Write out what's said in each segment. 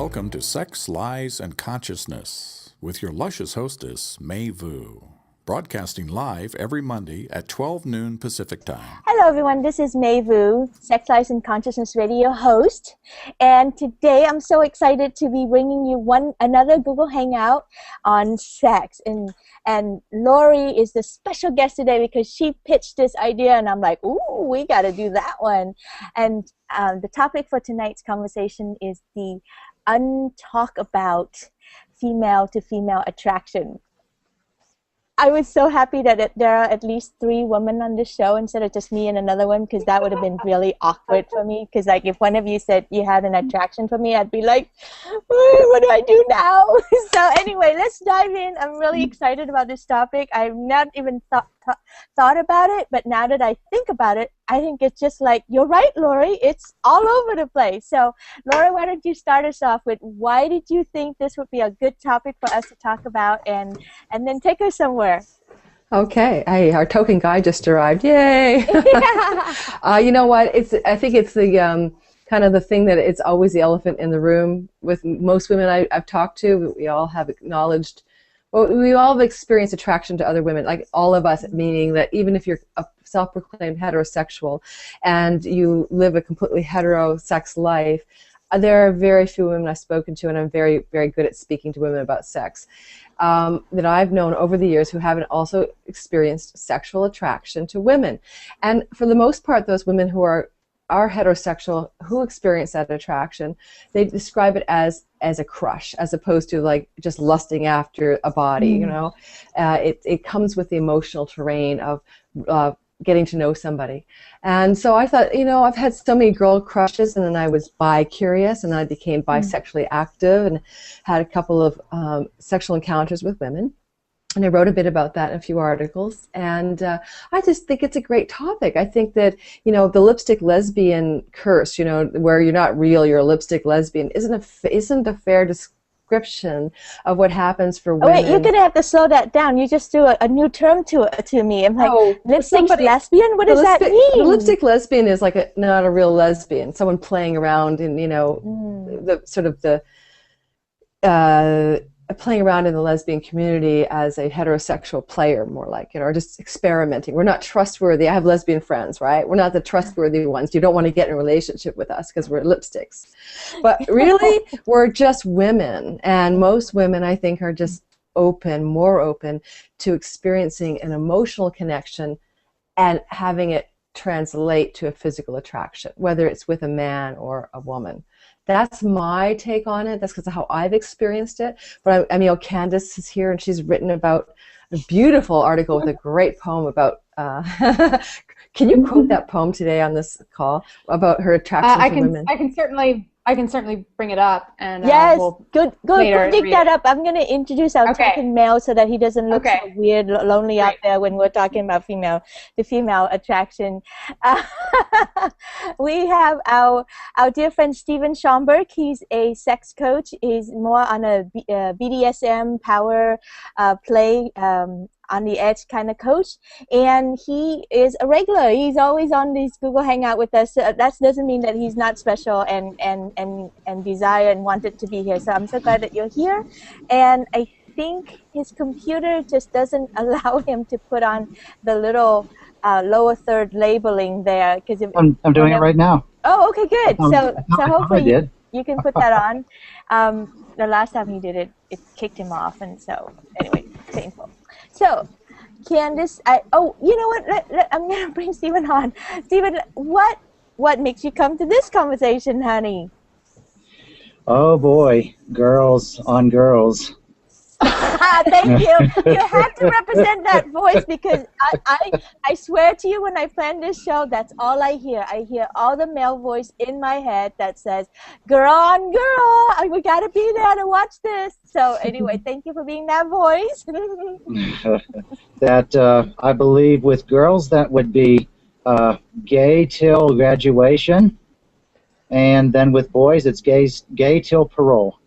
Welcome to Sex, Lies, and Consciousness with your luscious hostess, May Vu. Broadcasting live every Monday at 12 noon Pacific Time. Hello everyone, this is May Vu, Sex, Lies, and Consciousness Radio host. And today I'm so excited to be bringing you another Google Hangout on sex. And Lori is the special guest today because she pitched this idea and I'm like, ooh, we got to do that one. And the topic for tonight's conversation is the untalk about female-to-female attraction. I was so happy that there are at least 3 women on this show instead of just me and another one, because that would have been really awkward for me. Because like if one of you said you had an attraction for me, I'd be like, what do I do now? So anyway, let's dive in. I'm really excited about this topic. I've not even thought about it, but now that I think about it, I think it's just like, you're right, Lori, it's all over the place. So Lori, why don't you start us off with why did you think this would be a good topic for us to talk about, and then take us somewhere. Okay, hey, our token guy just arrived. Yay! You know what? I think it's the kind of the thing that it's always the elephant in the room with most women I've talked to. We all have acknowledged, well, we all have experienced attraction to other women, like all of us, meaning that even if you're a self-proclaimed heterosexual and you live a completely heterosex life, there are very few women I've spoken to, and I'm very, very good at speaking to women about sex, that I've known over the years who haven't also experienced sexual attraction to women. And for the most part, those women who are heterosexual who experience that attraction, they describe it as a crush, as opposed to like just lusting after a body. You know, it comes with the emotional terrain of getting to know somebody. And so I thought, you know, I've had so many girl crushes, and then I was bi-curious, and then I became bisexually active and had a couple of sexual encounters with women. And I wrote a bit about that in a few articles, and I just think it's a great topic. I think that, you know, the lipstick lesbian curse, you know, where you're not real, you're a lipstick lesbian, isn't a fair description of what happens for women. Oh wait, you're gonna have to slow that down. You just threw a new term to me. I'm like, lipstick lesbian? What does that mean? The lipstick lesbian is like not a real lesbian, someone playing around in, you know, playing around in the lesbian community as a heterosexual player, more like, you know, or just experimenting. We're not trustworthy. I have lesbian friends, right? We're not the trustworthy ones. You don't want to get in a relationship with us because we're lipsticks. But really, we're just women, and most women, I think, are just more open to experiencing an emotional connection and having it translate to a physical attraction, whether it's with a man or a woman. That's my take on it. That's because of how I've experienced it. But I mean, Candace is here, and she's written about a beautiful article with a great poem about. Can you quote that poem today on this call about her attraction to women? I can certainly bring it up, and yes, we'll good. Dig that up. I'm going to introduce our token male so that he doesn't look so weird, lonely out there when we're talking about the female attraction. We have our dear friend Stephen Schomburg. He's a sex coach. He's more on a BDSM power play. On the edge kind of coach, and he is a regular. He's always on these Google Hangout with us. That doesn't mean that he's not special and desire and wanted to be here. So I'm so glad that you're here, and I think his computer just doesn't allow him to put on the little lower third labeling there, because I'm doing it right now. Oh, okay, good. So hopefully you can put that on. The last time he did it, it kicked him off, and so anyway, painful. So, Candace, you know what? I'm going to bring Stephen on. Stephen, what makes you come to this conversation, honey? Oh boy, girls on girls. Thank you. You have to represent that voice, because I swear to you, when I plan this show, that's all I hear. I hear all the male voice in my head that says, girl on girl, we got to be there to watch this. So anyway, thank you for being that voice. That, I believe with girls, that would be gay till graduation. And then with boys, it's gay till parole.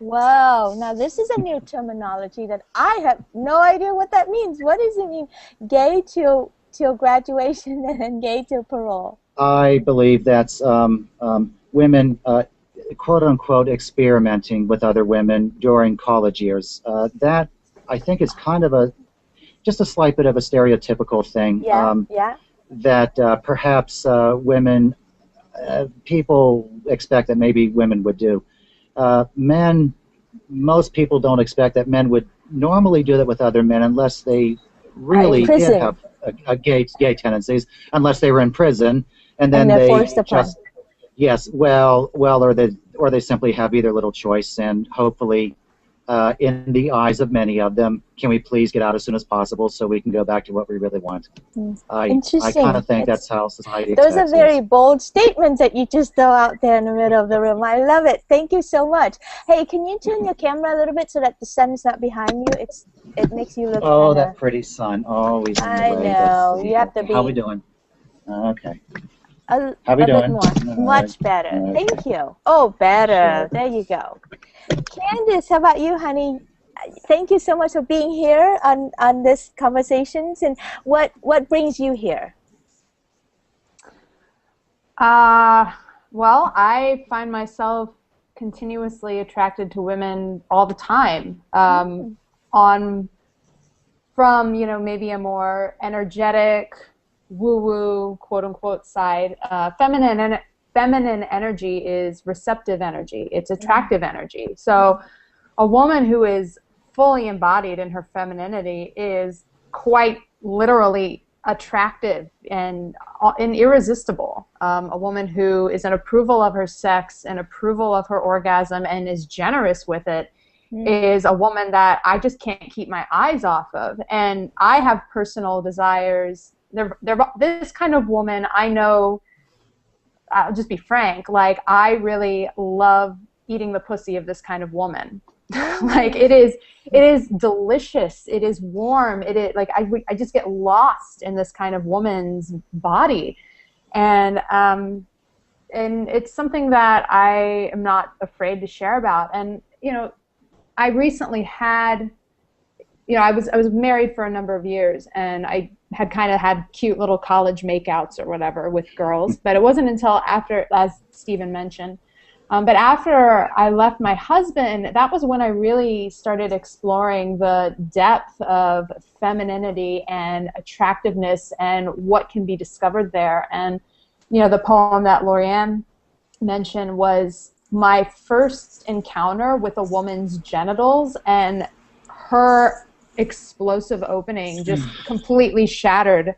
Wow, now this is a new terminology that I have no idea what that means. What does it mean, gay till graduation and gay till parole? I believe that's women quote unquote experimenting with other women during college years. That I think is kind of just a slight bit of a stereotypical thing. Yeah. That perhaps women, people expect that maybe women would do. Most people don't expect that men would normally do that with other men unless they really did have a gay tendencies, unless they were in prison, and then they're they forced upon. just or they simply have either little choice, and hopefully, in the eyes of many of them, can we please get out as soon as possible so we can go back to what we really want? I kind of think that's how society expects. Those are very bold statements that you just throw out there in the middle of the room. I love it. Thank you so much. Hey, can you turn your camera a little bit so that the sun's not behind you? It makes you look. Oh, that pretty sun. Always in the way. I know. You have to be. How we doing? Okay. How we doing? More. Much better. Okay. Thank you. Oh, better. Sure. There you go. Candace, how about you, honey? Thank you so much for being here on this conversations. And what brings you here? Well, I find myself continuously attracted to women all the time. From maybe a more energetic, woo-woo, quote-unquote side. Feminine energy is receptive energy. It's attractive energy. So a woman who is fully embodied in her femininity is quite literally attractive and irresistible. A woman who is in approval of her sex and approval of her orgasm and is generous with it is a woman that I just can't keep my eyes off of. And I have personal desires. This kind of woman, I know, I'll just be frank, like I really love eating the pussy of this kind of woman. Like it is delicious. It is warm. It is like I just get lost in this kind of woman's body, and it's something that I am not afraid to share about. And I recently had, I was married for a number of years, and I had kind of had cute little college makeouts or whatever with girls, but it wasn't until after, as Stephen mentioned, but after I left my husband, that was when I really started exploring the depth of femininity and attractiveness and what can be discovered there. And, the poem that Lorianne mentioned was my first encounter with a woman's genitals, and her explosive opening just completely shattered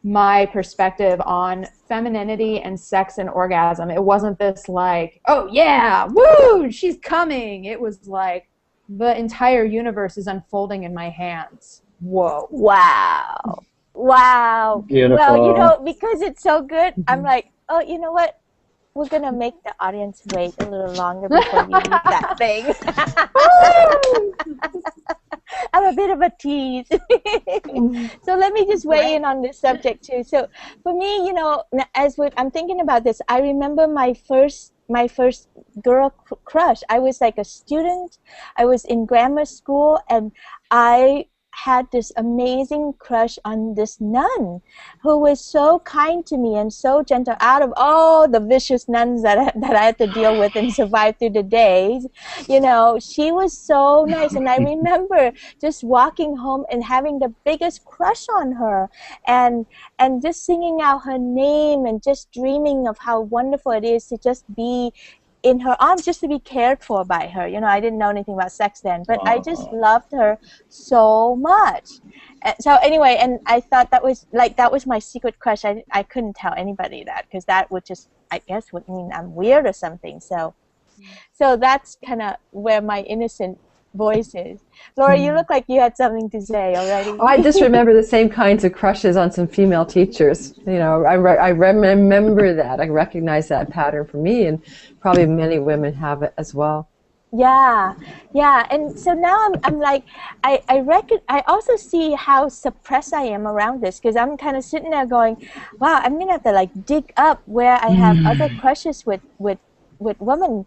my perspective on femininity and sex and orgasm. It wasn't this like, oh yeah, woo, she's coming. It was like the entire universe is unfolding in my hands. Whoa. Wow. Beautiful. Well, because it's so good, I'm like, oh, you know what? We're going to make the audience wait a little longer before you eat that thing. I'm a bit of a tease. So let me just weigh in on this subject too. So for me, I'm thinking about this, I remember my first girl crush. I was like a student. I was in grammar school, and I had this amazing crush on this nun who was so kind to me and so gentle. Out of all the vicious nuns that I had to deal with and survive through the days, she was so nice. And I remember just walking home and having the biggest crush on her, and just singing out her name and just dreaming of how wonderful it is to just be in her arms, just to be cared for by her. I didn't know anything about sex then, but I just loved her so much. So anyway, and I thought that was my secret crush. I couldn't tell anybody that, because that would just, I guess, would mean I'm weird or something. So that's kind of where my innocent voice is. Laura, you look like you had something to say already. Oh, I just remember the same kinds of crushes on some female teachers. I remember that. I recognize that pattern for me, and probably many women have it as well. Yeah. And so now I'm like, I also see how suppressed I am around this, because I'm kind of sitting there going, wow, I'm gonna have to like dig up where I have other crushes with women,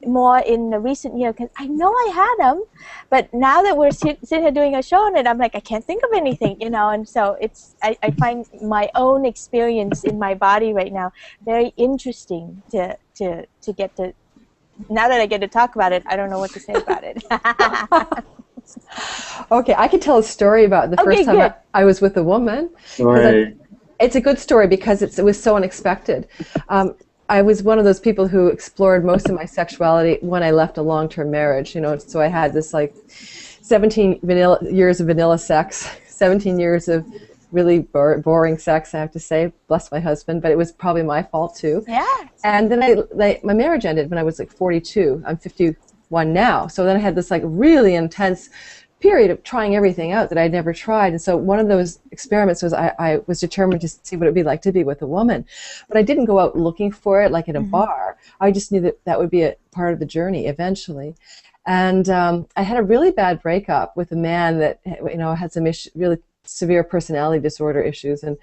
more in the recent year, because I know I had them, but now that we're sitting here doing a show on it, I'm like, I can't think of anything, and so I find my own experience in my body right now very interesting to get to now that I get to talk about it, I don't know what to say about it. Okay, I could tell a story about the first time I was with a woman. Right. It's a good story because it was so unexpected. I was one of those people who explored most of my sexuality when I left a long-term marriage. So I had this like 17 years of vanilla sex, 17 years of really boring sex, I have to say. Bless my husband, but it was probably my fault too. Yeah. And then my marriage ended when I was like 42. I'm 51 now. So then I had this like really intense period of trying everything out that I'd never tried. And so one of those experiments was I was determined to see what it would be like to be with a woman. But I didn't go out looking for it like in a bar. I just knew that would be a part of the journey eventually. And I had a really bad breakup with a man that had some really severe personality disorder issues, and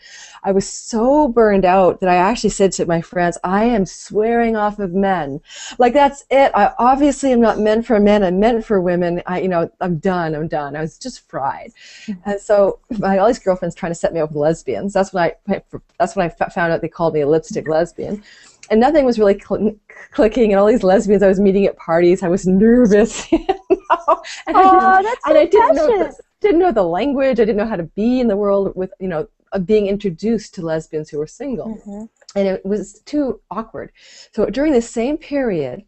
I was so burned out that I actually said to my friends, I am swearing off of men. Like, that's it. I obviously am not meant for men. I'm meant for women. I'm done. I was just fried. And so I had all these girlfriends trying to set me up with lesbians. That's when I found out they called me a lipstick lesbian. And nothing was really clicking, and all these lesbians I was meeting at parties, I was nervous. I didn't know the language. I didn't know how to be in the world with, being introduced to lesbians who were single. And it was too awkward. So during the same period,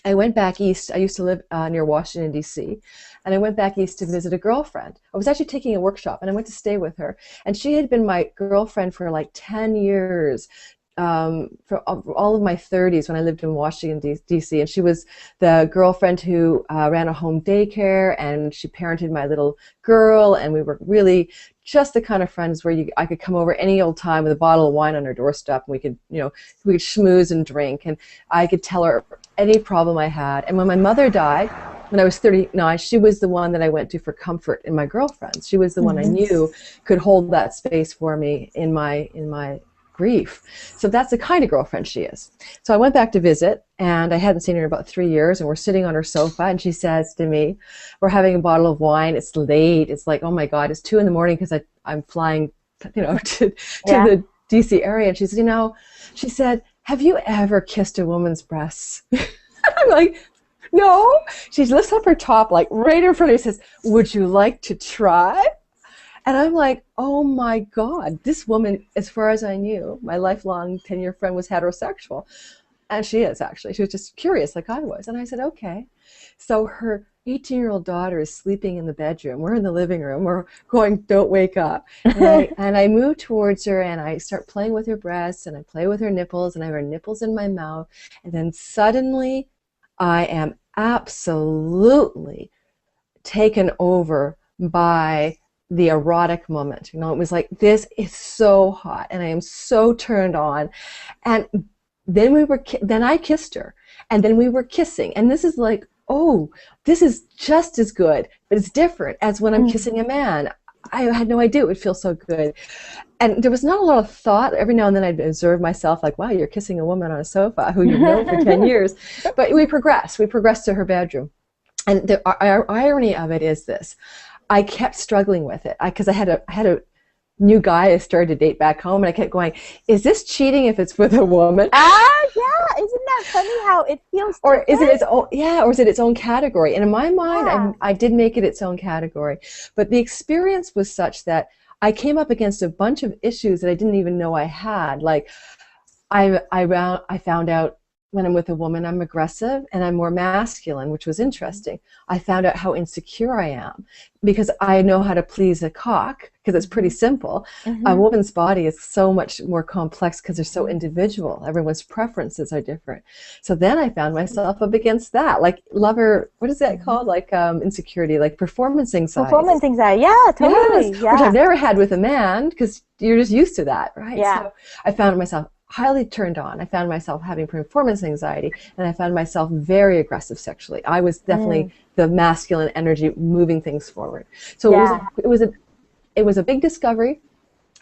I went back east. I used to live near Washington, D.C., and I went back east to visit a girlfriend. I was actually taking a workshop, and I went to stay with her. And she had been my girlfriend for like 10 years. For all of my 30s when I lived in Washington, D.C., and she was the girlfriend who ran a home daycare, and she parented my little girl, and we were really just the kind of friends where I could come over any old time with a bottle of wine on her doorstep, and we could schmooze and drink, and I could tell her any problem I had. And when my mother died, when I was 39, she was the one that I went to for comfort in my girlfriends. She was the one I knew could hold that space for me in my grief. So that's the kind of girlfriend she is. So I went back to visit, and I hadn't seen her in about 3 years, and we're sitting on her sofa, and she says to me, we're having a bottle of wine, it's late, it's like, oh my God, it's 2 in the morning because I'm flying to the DC area. And she said, she said, have you ever kissed a woman's breasts? I'm like, no. She lifts up her top like right in front of me and says, would you like to try? And I'm like, oh my God, this woman, as far as I knew, my lifelong 10-year friend was heterosexual. And she is, actually. She was just curious like I was. And I said, okay. So her 18-year-old daughter is sleeping in the bedroom. We're in the living room. We're going, don't wake up. And I move towards her, and I start playing with her breasts, and I play with her nipples, and I have her nipples in my mouth. And then suddenly I am absolutely taken over by the erotic moment. It was like, this is so hot, and I am so turned on. And then then I kissed her, and then we were kissing, and this is like, oh, this is just as good, but it's different as when I'm kissing a man. I had no idea it would feel so good. And there was not a lot of thought. Every now and then I'd observe myself like, wow, you're kissing a woman on a sofa who you've known for 10 years. But we progressed to her bedroom. And the irony of it is this. I kept struggling with it because I had a new guy I started to date back home, and I kept going, is this cheating if it's with a woman? Yeah, isn't that funny how it feels or different? is it its own category? And in my mind, I did make it its own category, but the experience was such that I came up against a bunch of issues that I didn't even know I had. Like I found out when I'm with a woman, I'm aggressive and I'm more masculine, which was interesting. I found out how insecure I am because I know how to please a cock, because it's pretty simple. A woman's body is so much more complex because they're so individual. Everyone's preferences are different. So then I found myself up against that, like what is that called? Like insecurity, like performance anxiety. Performance anxiety, yeah, totally. Yes, which I've never had with a man because you're just used to that, right? Yeah. So I found myself highly turned on. I found myself having performance anxiety, and I found myself very aggressive sexually. I was definitely the masculine energy moving things forward. So it was a big discovery,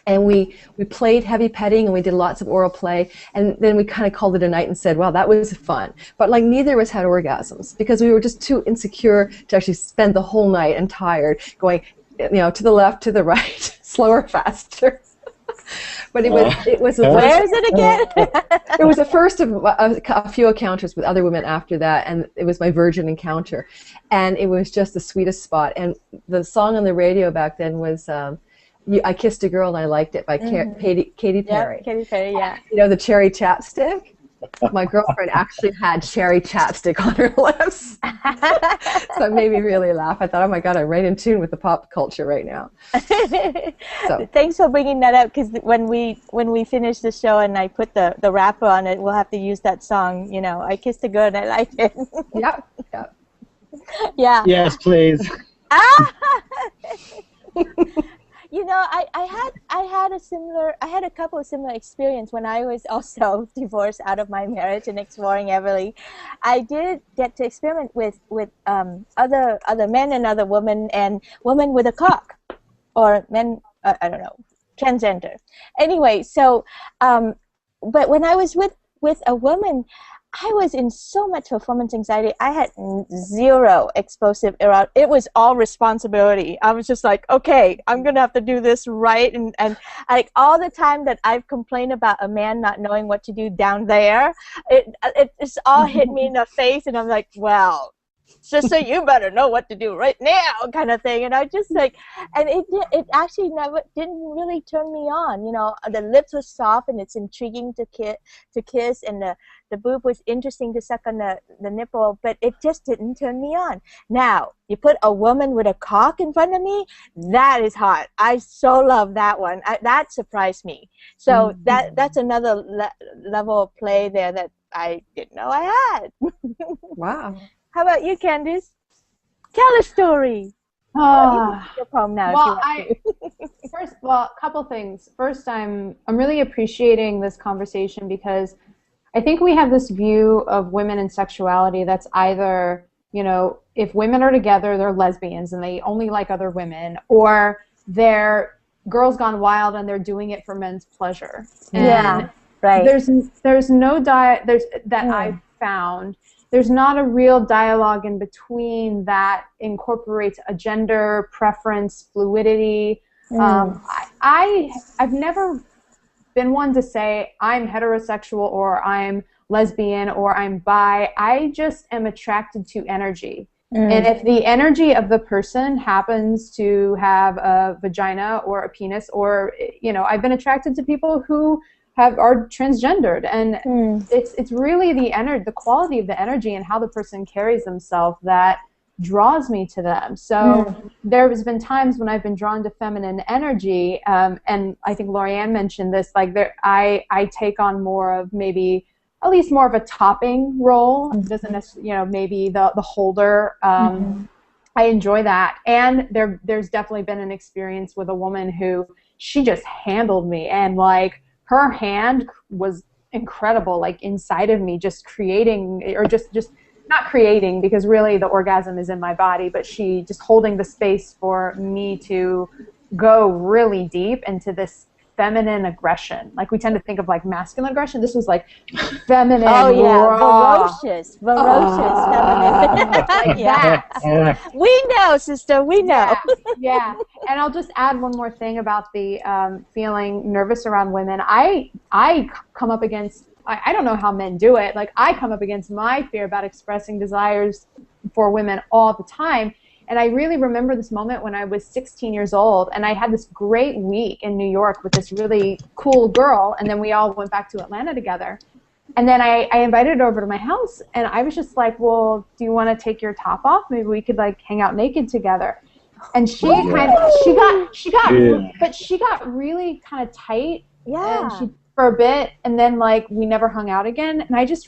and we played heavy petting, and we did lots of oral play, and then we kind of called it a night and said, well, that was fun. But like neither of us had orgasms because we were just too insecure to actually spend the whole night and tired going, to the left, to the right, slower, faster. But it was the Where is it again? it was the first of a few encounters with other women after that, and it was my virgin encounter, and it was just the sweetest spot. And the song on the radio back then was I Kissed a Girl and I Liked It by Katy Perry. Yeah, Katy Perry, yeah. You know, the cherry chapstick? My girlfriend actually had cherry chapstick on her lips. So it made me really laugh. I thought, oh my God, I'm right in tune with the pop culture right now. So. Thanks for bringing that up, because when we finish the show and I put the wrapper on it, we'll have to use that song, you know, I Kissed a Girl and I Liked It. Yep. Yeah. Yes, please. You know, I had a couple of similar experience when I was also divorced out of my marriage and exploring heavily. I did get to experiment with other men and other women, and women with a cock, or men, I don't know, transgender. Anyway, so but when I was with a woman, I was in so much performance anxiety. I had zero explosive erotic. It was all responsibility. I was just like, okay, I'm gonna have to do this right, and like all the time that I've complained about a man not knowing what to do down there, it's all hit me in the face, and I'm like, well, sister, you better know what to do right now, kind of thing. And I just like, and it actually didn't really turn me on. You know, the lips were soft and it's intriguing to kiss, and the boob was interesting to suck on the nipple, but it just didn't turn me on. Now, you put a woman with a cock in front of me, that is hot. I so love that one. That surprised me. So that's another level of play there that I didn't know I had. Wow. How about you, Candice? Tell a story. Your poem now. Well, a couple things. First, I'm really appreciating this conversation, because I think we have this view of women and sexuality that's either, you know, if women are together, they're lesbians and they only like other women, or they're girls gone wild and they're doing it for men's pleasure. And yeah, right. There's no I've found. There's not a real dialogue in between that incorporates a gender preference, fluidity. I've never been one to say I'm heterosexual or I'm lesbian or I'm bi. I just am attracted to energy. And if the energy of the person happens to have a vagina or a penis, or, you know, I've been attracted to people who are transgendered, and it's really the quality of the energy and how the person carries themselves that draws me to them. So there's been times when I've been drawn to feminine energy, and I think Lorianne mentioned this, like I take on more of maybe at least more of a topping role, doesn't necessarily, you know, maybe the holder. I enjoy that, and there's definitely been an experience with a woman who she just handled me, and like her hand was incredible, like inside of me, just creating, or just not creating, because really the orgasm is in my body, but she just holding the space for me to go really deep into this feminine aggression. Like we tend to think of like masculine aggression. This was like feminine. Oh yeah, raw. ferocious, feminine. Like that. We know, sister. We know. Yeah. And I'll just add one more thing about the feeling nervous around women. I come up against. I don't know how men do it. Like I come up against my fear about expressing desires for women all the time. And I really remember this moment when I was 16 years old, and I had this great week in New York with this really cool girl, and then we all went back to Atlanta together. And then I invited her over to my house, and I was just like, well, do you want to take your top off? Maybe we could like hang out naked together. And she got really kind of tight. Yeah. And for a bit, and then like we never hung out again. And I just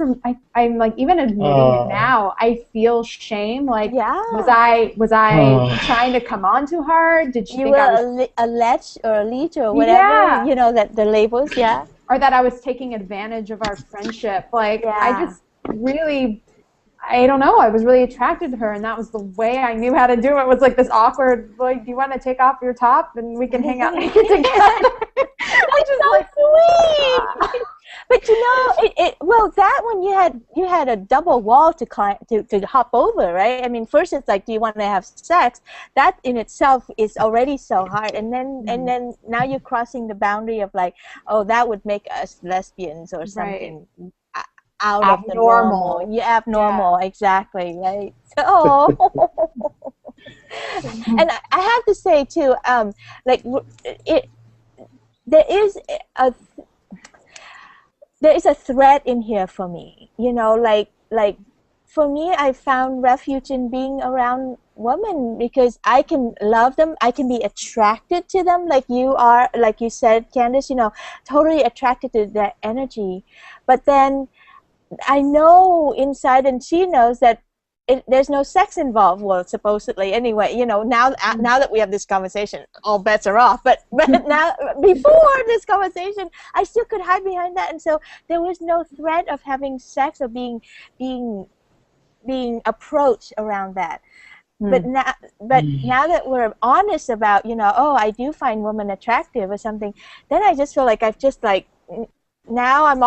I'm like, even admitting it now, I feel shame. Like, was I trying to come on to her? Did she think I was a lech or a leech or whatever? You know, that the labels, or that I was taking advantage of our friendship. Like I just really, I don't know, I was really attracted to her, and that was the way I knew how to do it. Was like this awkward, like, do you want to take off your top and we can hang out naked together? Which is so like sweet. But you know, well, that one then you had a double wall to climb to hop over, right? I mean, first it's like, do you want to have sex? That in itself is already so hard, and then now you're crossing the boundary of like, oh, that would make us lesbians or something. Right. Out of the normal. Yeah, abnormal, exactly, right? So, and I have to say too, like there is a thread in here for me, you know, like for me, I found refuge in being around women because I can love them, I can be attracted to them, like you are, like you said, Candace, you know, totally attracted to their energy, but then I know inside, and she knows that there's no sex involved. Well, supposedly, anyway. You know, now that we have this conversation, all bets are off. But now, before this conversation, I still could hide behind that, and so there was no threat of having sex or being approached around that. But now that we're honest about, you know, oh, I do find women attractive or something, then I just feel like I've just like. Now I'm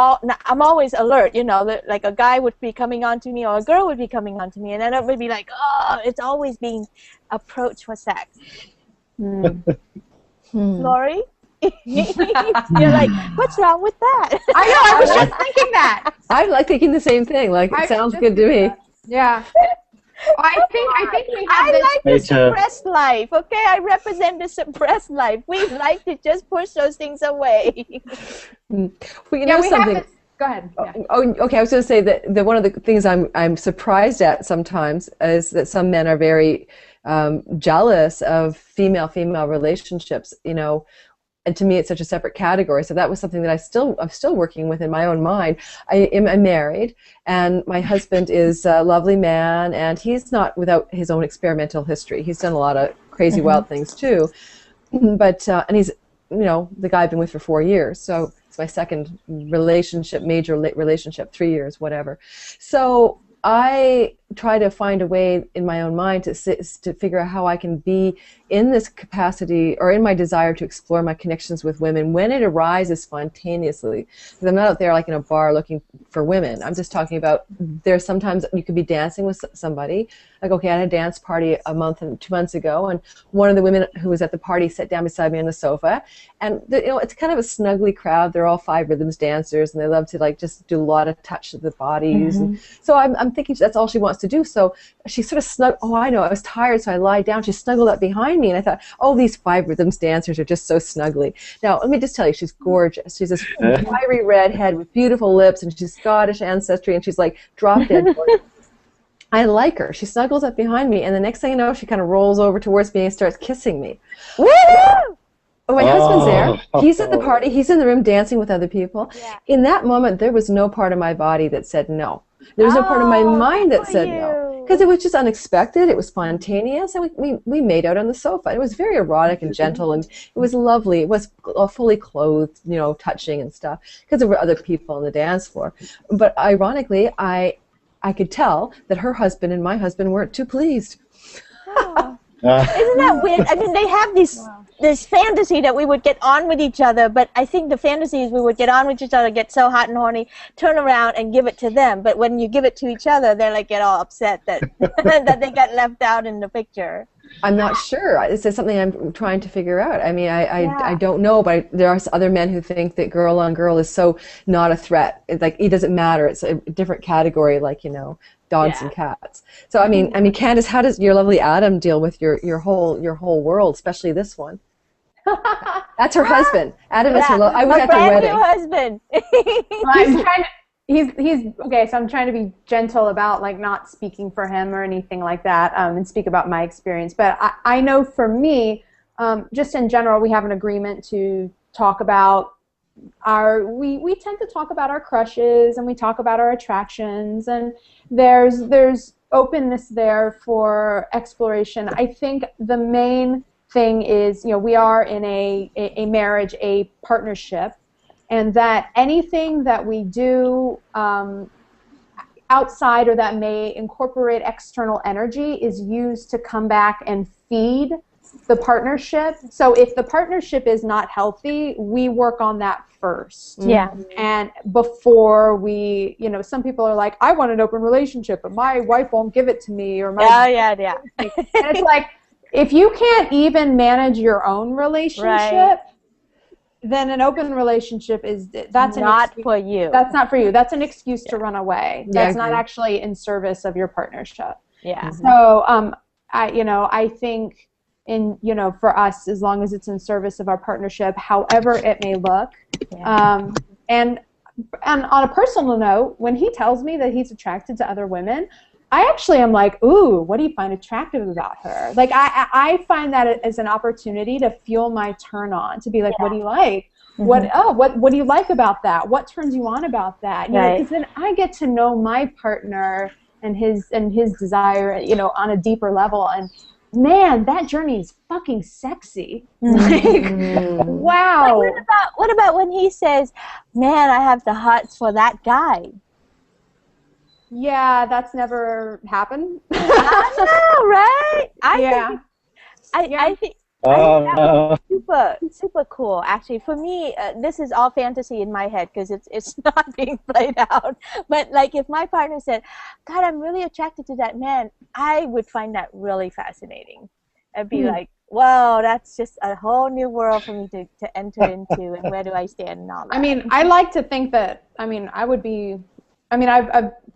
always alert, you know, like a guy would be coming on to me or a girl would be coming on to me, and then it would be like, oh, it's always being approached for sex. Lori? You're like, what's wrong with that? I know, I was just thinking that. I'm like thinking the same thing. Like, it sounds good to me. Yeah. I think we have I like the suppressed life, okay? I represent the suppressed life. We like to just push those things away. Well, you know something. Go ahead. Yeah. Oh, okay. I was going to say that one of the things I'm surprised at sometimes is that some men are very jealous of female relationships. You know, and to me, it's such a separate category. So that was something that I'm still working with in my own mind. I'm married, and my husband is a lovely man, and he's not without his own experimental history. He's done a lot of crazy, wild things too. But and he's, you know, the guy I've been with for 4 years. So it's my second relationship, major relationship, 3 years, whatever. So I try to find a way in my own mind to figure out how I can be in this capacity or in my desire to explore my connections with women when it arises spontaneously. Because I'm not out there like in a bar looking for women. I'm just talking about there's sometimes you could be dancing with somebody. Like, okay, I had a dance party a month and 2 months ago, and one of the women who was at the party sat down beside me on the sofa, and you know, it's kind of a snuggly crowd. They're all 5 rhythms dancers, and they love to like just do a lot of touch of the bodies. And so I'm thinking that's all she wants to do. So she sort of snuggled. Oh, I know. I was tired, so I lied down. She snuggled up behind me, and I thought, oh, these 5 rhythms dancers are just so snuggly. Now, let me just tell you, she's gorgeous. She's this fiery redhead with beautiful lips, and she's Scottish ancestry, and she's like drop dead gorgeous. I like her. She snuggles up behind me, and the next thing you know, she kind of rolls over towards me and starts kissing me. Woo! Oh, my husband's there. He's at the party. He's in the room dancing with other people. Yeah. In that moment, there was no part of my body that said no. There was no part of my mind that said no. Because it was just unexpected. It was spontaneous. And we made out on the sofa. It was very erotic and gentle, and it was lovely. It was fully clothed, you know, touching and stuff, because there were other people on the dance floor. But ironically, I could tell that her husband and my husband weren't too pleased. Oh. Isn't that weird? I mean, they have this fantasy that we would get on with each other, but I think the fantasy is we would get on with each other, get so hot and horny, turn around and give it to them. But when you give it to each other, they're like get all upset that that they got left out in the picture. I'm not sure. This is something I'm trying to figure out. I mean, I don't know, but there are other men who think that girl on girl is so not a threat. It's like it doesn't matter. It's a different category, like, you know, dogs and cats. So I mean, Candace, how does your lovely Adam deal with your whole world, especially this one? That's her husband. Adam is her. I was at the wedding. Husband. I'm trying to. He's okay. So I'm trying to be gentle about like not speaking for him or anything like that, and speak about my experience. But I know for me, just in general, we have an agreement to talk about we tend to talk about our crushes, and we talk about our attractions, and there's openness there for exploration. I think the main thing is, you know, we are in a marriage, a partnership, and that anything that we do outside or that may incorporate external energy is used to come back and feed the partnership. So if the partnership is not healthy, we work on that first. Yeah. And before we, you know, some people are like, I want an open relationship, but my wife won't give it to me, or my yeah. And it's like, if you can't even manage your own relationship, then an open relationship that's not for you. That's not for you. That's an excuse to run away. That's not actually in service of your partnership. Yeah. So I think for us, as long as it's in service of our partnership, however it may look, and on a personal note, when he tells me that he's attracted to other women, I actually am like, ooh, what do you find attractive about her? Like, I find that as an opportunity to fuel my turn on, to be like, what do you like? What do you like about that? What turns you on about that? You know, because then I get to know my partner and his desire, you know, on a deeper level. And man, that journey is fucking sexy. Like, wow. Like, what about when he says, man, I have the hots for that guy? Yeah, that's never happened. I know, right? I think that was super cool. Actually, for me, this is all fantasy in my head because it's not being played out. But like, if my partner said, "God, I'm really attracted to that man," I would find that really fascinating. I'd be like, "Whoa, that's just a whole new world for me to enter into, and where do I stand and all that." I mean, I like to think that. I mean, I've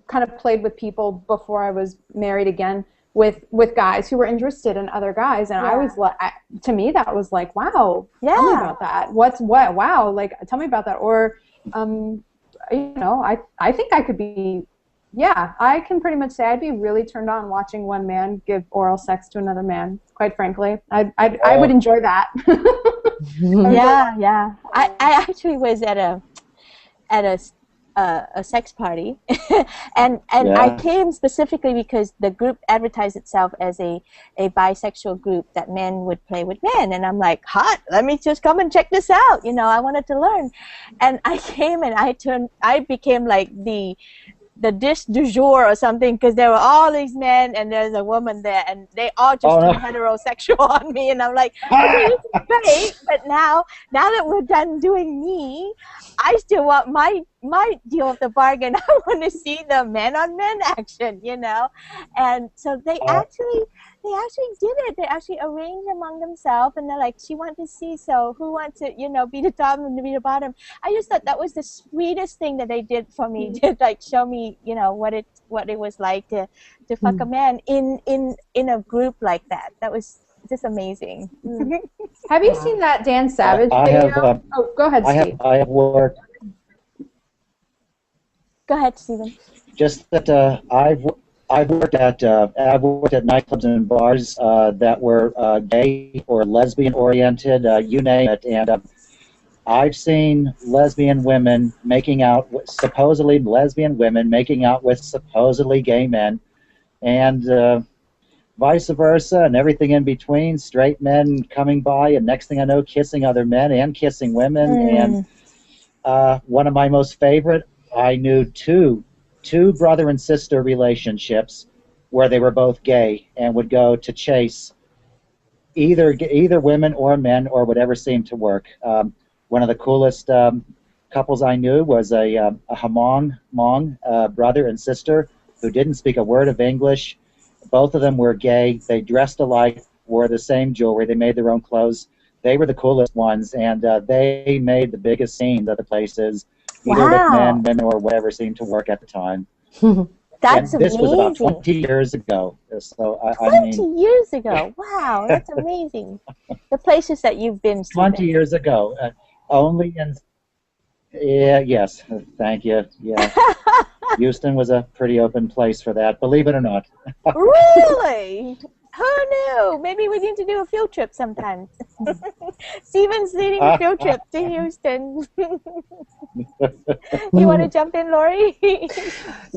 kind of played with people before I was married again, with guys who were interested in other guys, and I was like, to me that was like, wow, tell me about that. Wow, like, tell me about that. Or you know, I think I could be, I can pretty much say I'd be really turned on watching one man give oral sex to another man, quite frankly. I would enjoy that. I actually was at a sex party, and I came specifically because the group advertised itself as a bisexual group that men would play with men, and I'm like, hot, let me just come and check this out, you know, I wanted to learn. And I came and I became like the dish du jour or something, because there were all these men and there's a woman there, and they all just turned heterosexual on me, and I'm like, okay, this is great, but now that we're done doing me, I still want my deal of the bargain. I want to see the men on men action, you know. And so they actually did it. They actually arranged among themselves, and they're like, she wants to see, so who wants to, you know, be the top and be the bottom. I just thought that was the sweetest thing that they did for me, to like show me, you know, what it was like to fuck a man in a group like that. That was just amazing. Have you seen that Dan Savage video? Go ahead, Steve. I have worked. Go ahead, Stephen. Just that I've worked at nightclubs and bars that were gay or lesbian oriented, you name it, and I've seen lesbian women making out, supposedly lesbian women making out with supposedly gay men, and vice versa, and everything in between. Straight men coming by, and next thing I know, kissing other men and kissing women. And one of my most favorite, I knew two brother and sister relationships where they were both gay and would go to chase either women or men or whatever seemed to work. One of the coolest couples I knew was a Hmong brother and sister who didn't speak a word of English. Both of them were gay. They dressed alike, wore the same jewelry. They made their own clothes. They were the coolest ones, and they made the biggest scenes at the places, either with men, women, or whatever seemed to work at the time. That's and this amazing. was about 20 years ago. So 20 years ago. Wow, that's amazing. The places that you've been to. 20 years ago. Only in... Yeah, yes, thank you. Yeah. Houston was a pretty open place for that, believe it or not. Really? Who knew? Maybe we need to do a field trip sometime. Steven's leading a field trip to Houston. You want to jump in, Lori?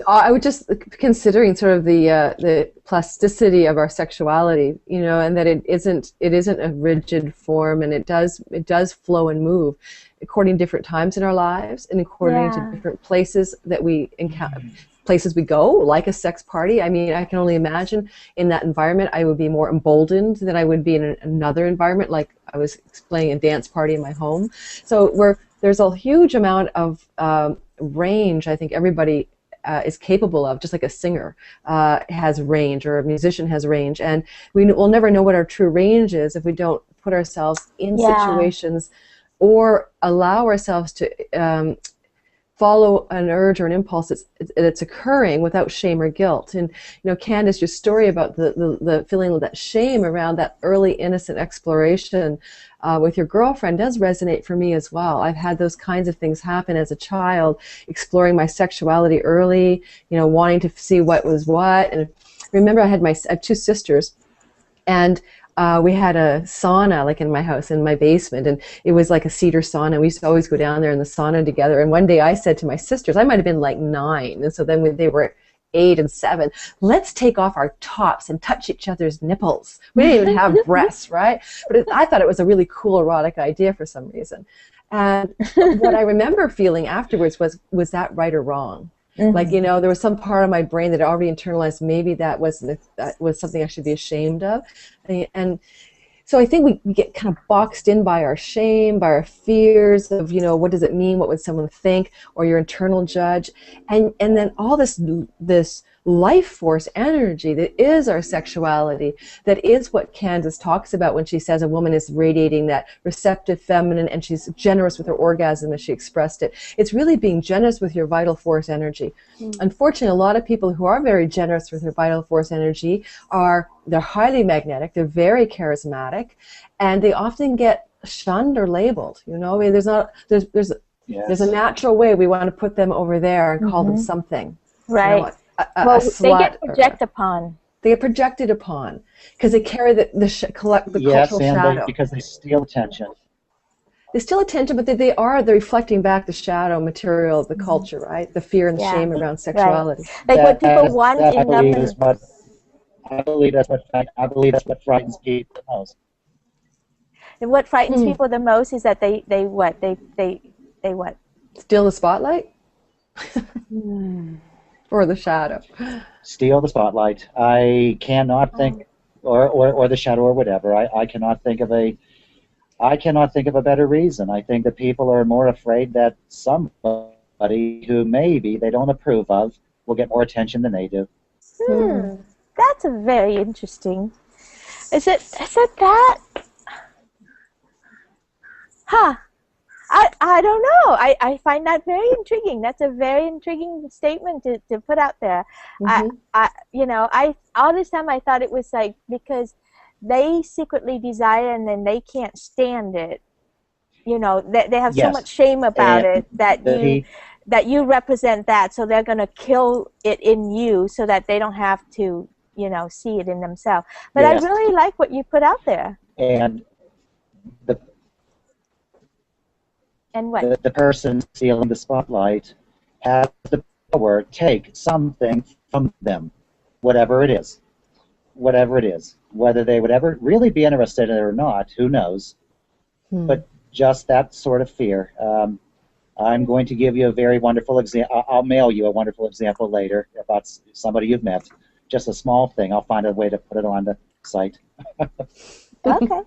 I was just considering sort of the plasticity of our sexuality, you know, and that it isn't a rigid form, and it does flow and move according to different times in our lives and according to different places that we encounter, places we go, like a sex party. I mean, I can only imagine in that environment I would be more emboldened than I would be in another environment, like I was explaining a dance party in my home. So there's a huge amount of range I think everybody is capable of, just like a singer has range or a musician has range. And we'll never know what our true range is if we don't put ourselves in situations or allow ourselves to follow an urge or an impulse that's occurring without shame or guilt. And Candace, your story about the feeling of that shame around that early innocent exploration with your girlfriend does resonate for me as well. I've had those kinds of things happen as a child, exploring my sexuality early, wanting to see what was what. And remember, I have 2 sisters, and we had a sauna like in my house, in my basement, and it was like a cedar sauna. We used to always go down there in the sauna together. And one day I said to my sisters, I might have been like 9, and so then when they were 8 and 7, let's take off our tops and touch each other's nipples. We didn't even have breasts, right? But I thought it was a really cool erotic idea for some reason. And what I remember feeling afterwards was that right or wrong? Mm-hmm. Like, there was some part of my brain that already internalized maybe that was something I should be ashamed of. And so I think we get kind of boxed in by our shame, by our fears of, what does it mean? What would someone think? Or your internal judge. And then all this life force energy that is our sexuality, that is what Candace talks about when she says a woman is radiating that receptive feminine and she's generous with her orgasm as she expressed it. It's really being generous with your vital force energy. Unfortunately, a lot of people who are very generous with their vital force energy they're highly magnetic, they're very charismatic, and they often get shunned or labeled. I mean, there's a natural way we want to put them over there and call them something. Right. They get projected upon. They get projected upon because they carry the cultural shadow. Because they steal attention. They steal attention, but they're reflecting back the shadow material of the culture, right? The fear and the shame around sexuality. Right. Like what people want in I believe that's what frightens people the most. And what frightens people the most is that they what? They what? Steal the spotlight? Or the shadow? Steal the spotlight. I cannot think, or the shadow or whatever. I cannot think of a better reason. I think that people are more afraid that somebody who maybe they don't approve of will get more attention than they do. That's a very interesting. Is it that? Huh. I don't know. I find that very intriguing. That's a very intriguing statement to put out there. I all this time I thought it was like because they secretly desire and then they can't stand it. They have so much shame about it that you represent that, so they're going to kill it in you so that they don't have to, see it in themselves. But I really like what you put out there. And what? The person stealing the spotlight has the power to take something from them, whatever it is. Whether they would ever really be interested in it or not, who knows. But just that sort of fear. I'm going to give you a very wonderful example. I'll mail you a wonderful example later about somebody you've met. Just a small thing. I'll find a way to put it on the site. Okay.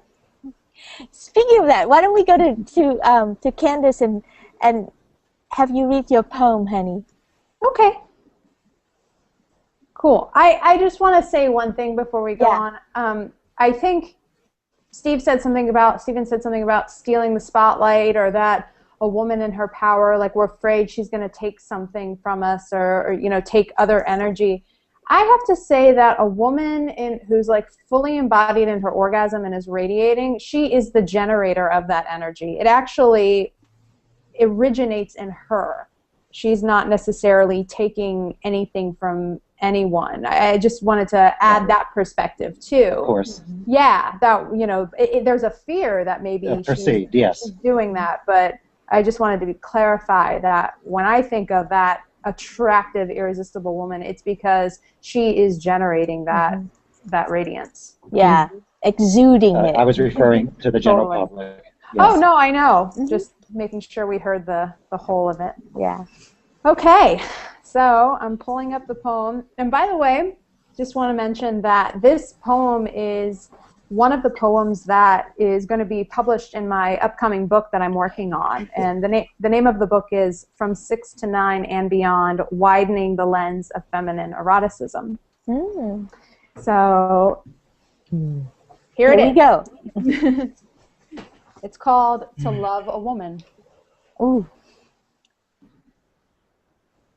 Speaking of that, why don't we go to Candace and have you read your poem, honey? Okay. Cool. I just want to say one thing before we go on. I think Steven said something about stealing the spotlight, or that a woman in her power, like we're afraid she's going to take something from us, or take other energy. I have to say that a woman who's like fully embodied in her orgasm and is radiating, she is the generator of that energy. It actually originates in her. She's not necessarily taking anything from anyone. I just wanted to add that perspective too. Of course. Yeah, that there's a fear that maybe she's doing that, but I just wanted to clarify that when I think of that attractive, irresistible woman, it's because she is generating that radiance. Yeah, exuding it. I was referring to the general public. Yes. Oh no, I know. Just making sure we heard the whole of it. Yeah. Okay, So I'm pulling up the poem. And by the way, just want to mention that this poem is one of the poems that is going to be published in my upcoming book that I'm working on. And the name of the book is From 6 to 9 and Beyond, Widening the Lens of Feminine Eroticism. Mm. So here it is. We go. It's called To Love a Woman. Ooh.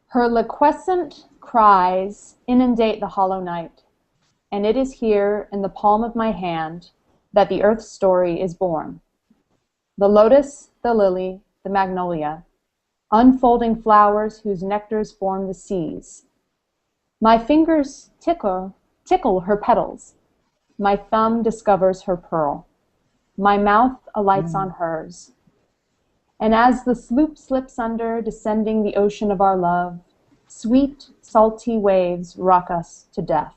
Her liquescent cries inundate the hollow night, and it is here in the palm of my hand that the earth's story is born. The lotus, the lily, the magnolia, unfolding flowers whose nectars form the seas. My fingers tickle her petals. My thumb discovers her pearl. My mouth alights on hers. And as the sloop slips under, descending the ocean of our love, sweet, salty waves rock us to death.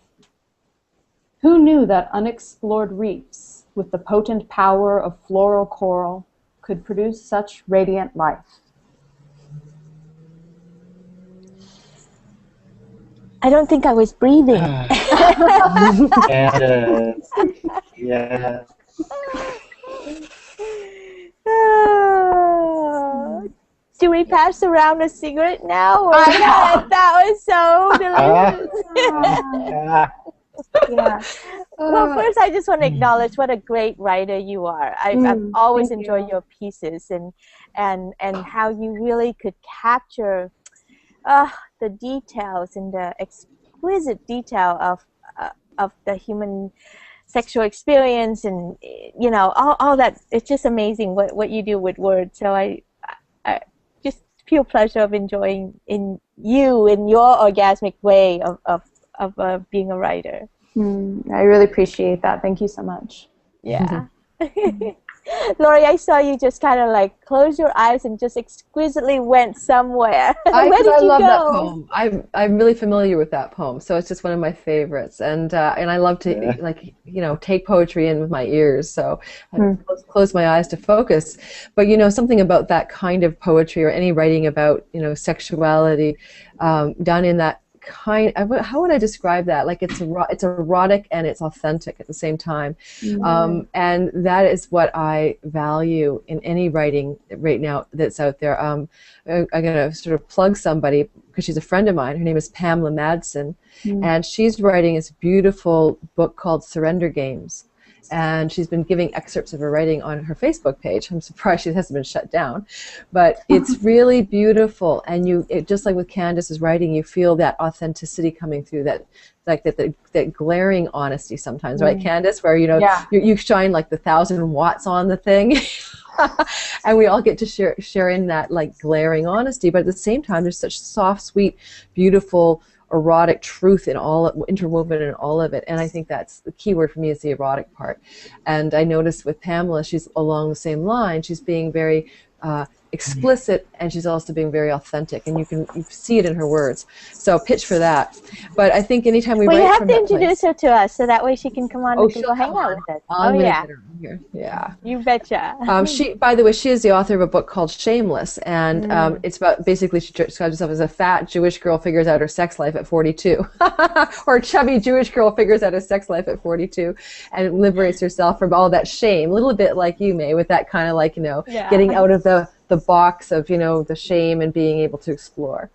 Who knew that unexplored reefs, with the potent power of floral coral, could produce such radiant life? I don't think I was breathing. Yeah. Do we pass around a cigarette now? Or that was so delicious. Yeah. Well, first I just want to acknowledge what a great writer you are. I've always enjoyed your pieces and how you really could capture the details and the exquisite detail of the human sexual experience, and all that. It's just amazing what you do with words. So I just feel pleasure of enjoying in you in your orgasmic way of being a writer. I really appreciate that. Thank you so much. Yeah. Lori, I saw you just kind of like close your eyes and just exquisitely went somewhere. Where did you love go? that poem. I'm really familiar with that poem, so it's just one of my favorites. And I love to take poetry in with my ears, so I close my eyes to focus. But something about that kind of poetry or any writing about sexuality done in that how would I describe that? Like it's erotic and it's authentic at the same time, and that is what I value in any writing right now that's out there. I'm gonna sort of plug somebody because she's a friend of mine. Her name is Pamela Madsen, and she's writing this beautiful book called Surrender Games. And she's been giving excerpts of her writing on her Facebook page. I'm surprised she hasn't been shut down, but it's really beautiful. And just like with Candace's writing, you feel that authenticity coming through, that glaring honesty sometimes, right, Candace? Where you shine like the 1,000 watts on the thing, and we all get to share in that like glaring honesty. But at the same time, there's such soft, sweet, beautiful, erotic truth interwoven in all of it, and I think that's the key word for me is the erotic part. And I noticed with Pamela, she's along the same line. She's being very explicit, and she's also being very authentic, and you see it in her words. So pitch for that. But I think anytime we write you have from to that introduce her to us so that way she can come on and she'll hang out with us. I'm gonna get her on here. Yeah. You betcha. By the way, she is the author of a book called Shameless, and it's about basically she describes herself as a fat Jewish girl figures out her sex life at 42, or a chubby Jewish girl figures out her sex life at 42, and liberates herself from all that shame. A little bit like you, May, with that kind of like getting out of the box of the shame and being able to explore.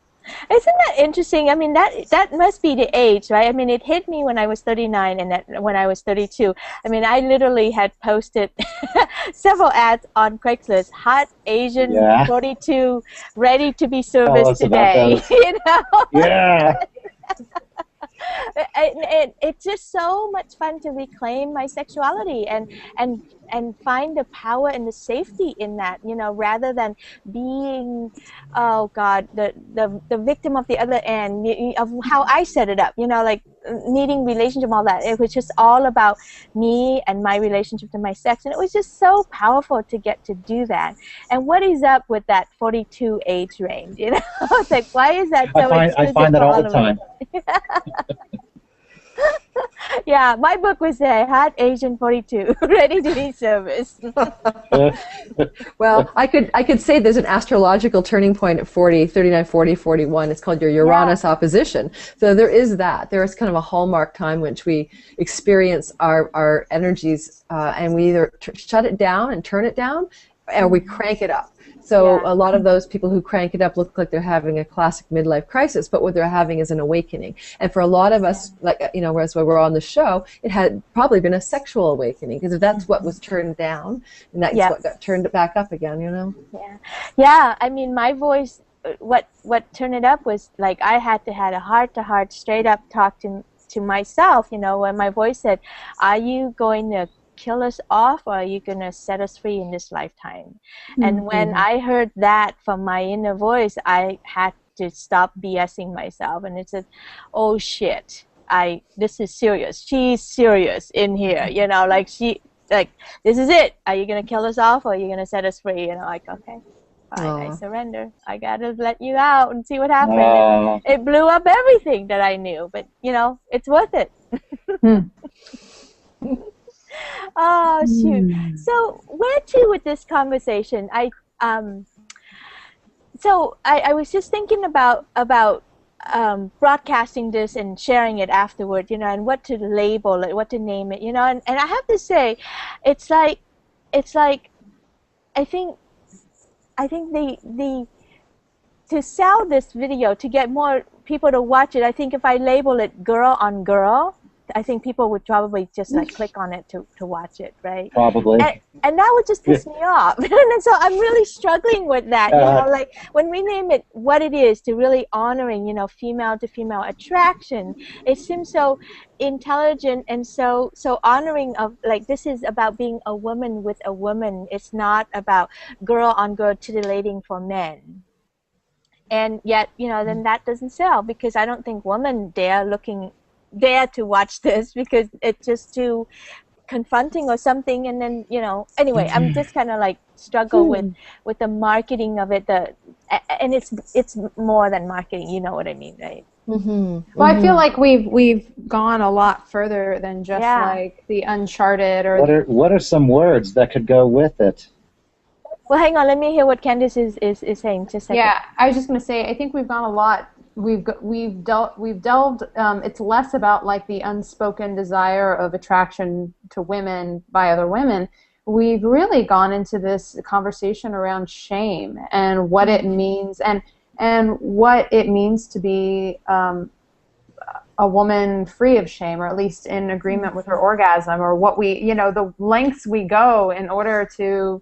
Isn't that interesting? I mean, that must be the age, right? I mean, it hit me when I was 39 and when I was 32. I mean, I literally had posted several ads on Craigslist, hot Asian 42 ready to be serviced today. Yeah. It's just so much fun to reclaim my sexuality and find the power and the safety in that, rather than being, the victim of the other end of how I set it up, like needing relationship, all that. It was just all about me and my relationship to my sex, and it was just so powerful to get to do that. And what is up with that 42 age range? It's like, why is that so? I find that all the time. Yeah, my book was there. Hot Asian 42, ready to be service. Well, I could say there's an astrological turning point at 40, 39, 40, 41. It's called your Uranus opposition. So there is that. There is kind of a hallmark time which we experience our energies, and we either shut it down and turn it down, or we crank it up. So a lot of those people who crank it up look like they're having a classic midlife crisis, but what they're having is an awakening. And for a lot of us, like, whereas when we're on the show, it had probably been a sexual awakening, because if that's what was turned down, and that's what got turned back up again, Yeah, I mean, my voice, what turned it up was, like, I had to have a heart-to-heart, straight-up talk to myself, when my voice said, are you going to kill us off, or are you going to set us free in this lifetime? And when I heard that from my inner voice, I had to stop BSing myself, and it said, oh shit, this is serious. She's serious in here, like this is it. Are you going to kill us off, or are you going to set us free? Like, okay, fine, I surrender. I got to let you out and see what happens. It blew up everything that I knew, but it's worth it. Oh shoot! So where to with this conversation? I was just thinking about broadcasting this and sharing it afterward, and what to label it, what to name it, and I have to say, it's like I think the to sell this video, to get more people to watch it, I think if I label it girl on girl, I think people would probably just click on it to watch it, right? Probably. And that would just piss me off. And so I'm really struggling with that. Like when we name it what it is, to really honoring, female to female attraction, it seems so intelligent and so honoring of, like, this is about being a woman with a woman. It's not about girl on girl titillating for men. And yet, then that doesn't sell, because I don't think women dare to watch this, because it's just too confronting or something. And then anyway, I'm just kind of like struggle with the marketing of it, and it's more than marketing, you know what I mean, right? Well, I feel like we've gone a lot further than just like the uncharted, or what are some words that could go with it? Well, hang on, let me hear what Candice is saying. Just a second. Yeah, I was just going to say, I think we've gone a lot. We've delved. It's less about like the unspoken desire of attraction to women by other women. We've really gone into this conversation around shame and what it means, and what it means to be a woman free of shame, or at least in agreement with her orgasm, or what we, the lengths we go in order to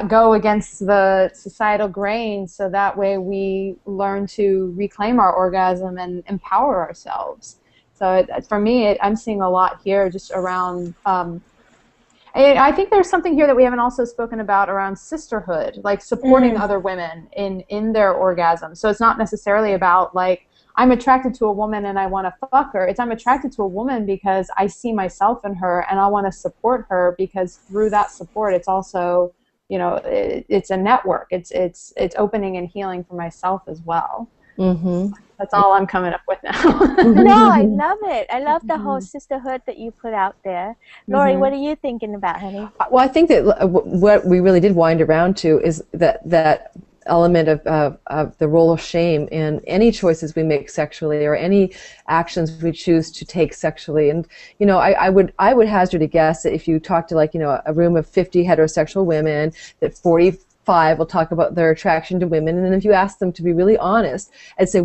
go against the societal grain, so that way we learn to reclaim our orgasm and empower ourselves. So for me, I'm seeing a lot here just around, I think there's something here that we haven't also spoken about around sisterhood, like supporting other women in their orgasm. So it's not necessarily about like, I'm attracted to a woman and I want to fuck her. I'm attracted to a woman because I see myself in her and I want to support her, because through that support, it's also, it's a network. It's opening and healing for myself as well. That's all I'm coming up with now. No, I love it. I love the whole sisterhood that you put out there. Lori, what are you thinking about, honey? Well, I think that what we really did wind around to is that element of the role of shame in any choices we make sexually, or any actions we choose to take sexually. And I would hazard a guess that if you talk to a room of 50 heterosexual women, that 45 will talk about their attraction to women. And then if you ask them to be really honest and say,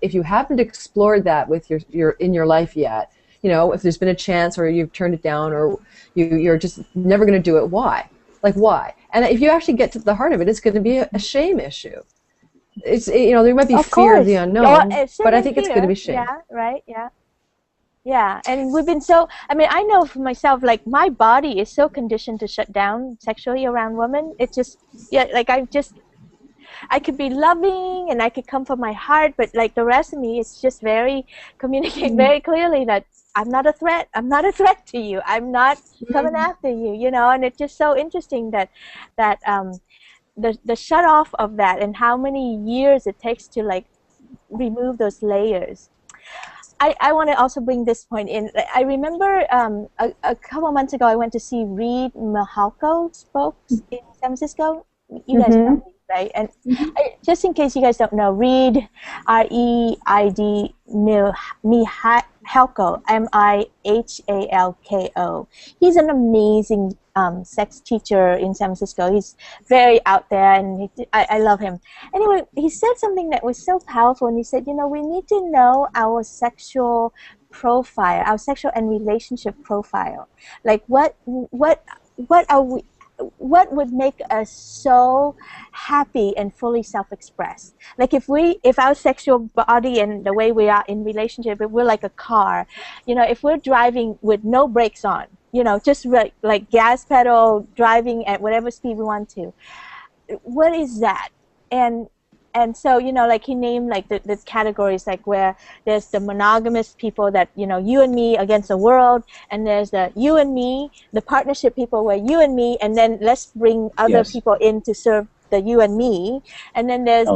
if you haven't explored that with your in your life yet, if there's been a chance, or you've turned it down, or you're just never going to do it, why? Like, why? And if you actually get to the heart of it, it's going to be a shame issue. It's there might be fear of the unknown, but I think it's going to be shame. Yeah, right. Yeah. And we've been I know for myself, like, my body is so conditioned to shut down sexually around women. It's just, I could be loving and I could come from my heart, but like the rest of me is just communicate very clearly that I'm not a threat. I'm not a threat to you. I'm not coming after you, and it's just so interesting that the shut off of that, and how many years it takes to like remove those layers. I want to also bring this point in. I remember a couple months ago I went to see Reed Mihalko's books in San Francisco. You guys know Reed, right? And just in case you guys don't know, Reed, R-E-I-D, Mihalko, M-I-H-A-L-K-O. He's an amazing sex teacher in San Francisco. He's very out there, and I love him. Anyway, he said something that was so powerful, and he said, you know, we need to know our sexual profile, our sexual and relationship profile. Like what are we? What would make us so happy and fully self-expressed? Like if our sexual body and the way we are in relationship, if we're like a car, you know, if we're driving with no brakes on, you know, just like gas pedal, driving at whatever speed we want to, what is that? And so, you know, like he named like the categories, like where there's the monogamous people that, you know, you and me against the world, and there's the you and me, the partnership people where you and me, and then let's bring other people in to serve the you and me, and then there's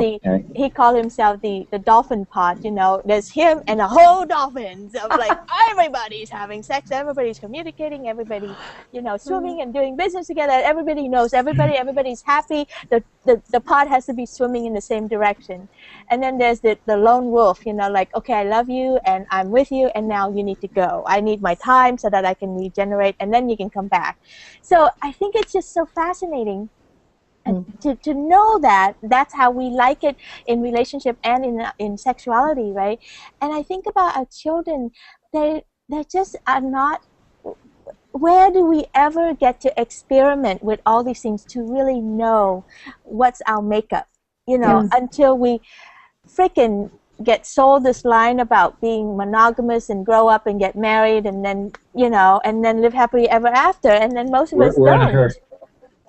he called himself the dolphin pod, you know, there's him and a whole dolphins of like everybody's having sex, everybody's communicating, everybody, you know, swimming and doing business together, everybody knows everybody, everybody's happy, the pod has to be swimming in the same direction. And then there's the lone wolf, you know, like, okay, I love you and I'm with you and now you need to go, I need my time so that I can regenerate and then you can come back. So I think it's just so fascinating to know that that's how we like it in relationship and in sexuality, right? And I think about our children, they just are not. Where do we ever get to experiment with all these things to really know what's our makeup? You know, until we freaking get sold this line about being monogamous and grow up and get married and then, you know, and then live happily ever after, and then most of us don't.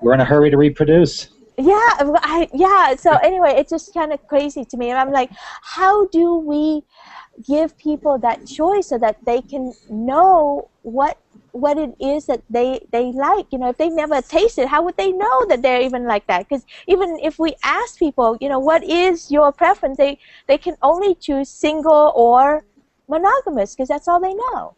We're in a hurry to reproduce. Yeah, so anyway, it's just kind of crazy to me. And I'm like, how do we give people that choice so that they can know what it is that they like? You know, if they never tasted, how would they know that they're even like that? Because even if we ask people, you know, what is your preference, they can only choose single or monogamous because that's all they know.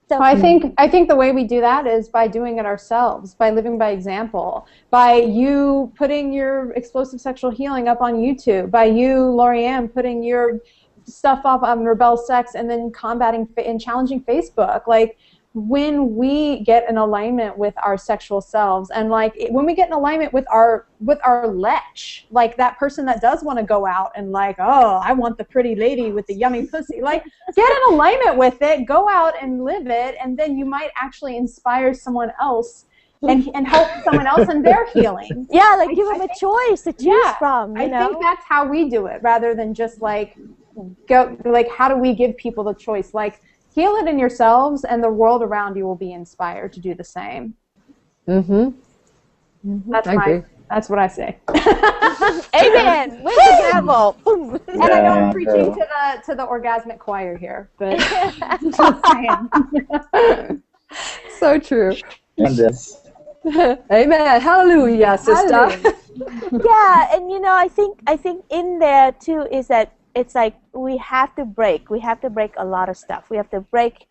So, I think the way we do that is by doing it ourselves, by living by example, by you putting your explosive sexual healing up on YouTube, by you, Lorianne, putting your stuff up on Rebel Sex and then combating and challenging Facebook. Like, when we get in alignment with our sexual selves, and like when we get in alignment with our lech, like that person that does want to go out and like, oh, I want the pretty lady with the yummy pussy, like get in alignment with it, go out and live it, and then you might actually inspire someone else and help someone else in their healing. Yeah, like give them a choice to choose from. You know? I think that's how we do it, rather than just like go like, how do we give people the choice? Like, heal it in yourselves, and the world around you will be inspired to do the same. That's what I say. Amen. With the gavel. And I know I'm preaching to the orgasmic choir here, but just saying. So true. Amen. Hallelujah, sister. Yeah, and you know, I think in there too is that it's like we have to break a lot of stuff. We have to break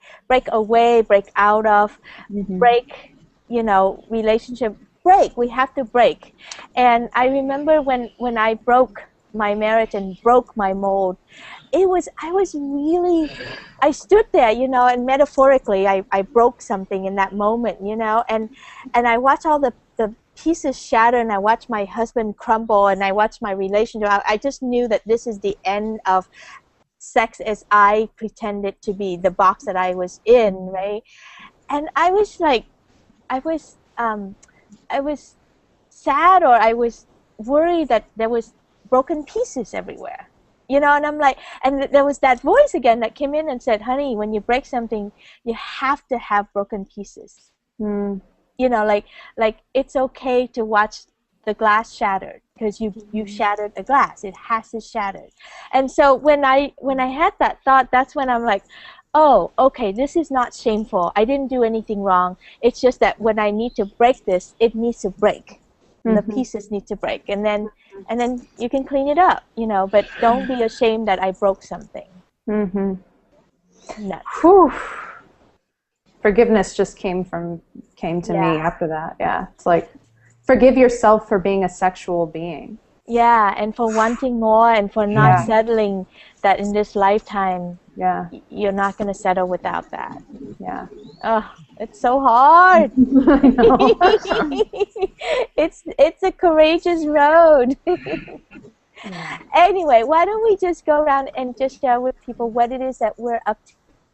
away, break out of, break, you know, relationship break. We have to break. And I remember when I broke my marriage and broke my mold, I stood there, you know, and metaphorically I broke something in that moment, you know, and I watched all the pieces shatter, and I watched my husband crumble, and I watched my relationship. I just knew that this is the end of sex as I pretended to be, the box that I was in, right? And I was like, I was sad, or I was worried that there was broken pieces everywhere, you know. And I'm like, and there was that voice again that came in and said, honey, when you break something, you have to have broken pieces. You know, like it's okay to watch the glass shattered because you shattered the glass. It has to shatter. And so when I had that thought, that's when I'm like, oh, okay, this is not shameful. I didn't do anything wrong. It's just that when I need to break this, it needs to break. The pieces need to break, and then you can clean it up, you know. But don't be ashamed that I broke something. Nuts. Whew. Forgiveness just came to me after that. Yeah, it's like forgive yourself for being a sexual being. Yeah, and for wanting more and for not settling that in this lifetime. Yeah, you're not going to settle without that. Yeah. Oh, it's so hard. I know. It's a courageous road. Anyway, why don't we just go around and just share with people what it is that we're up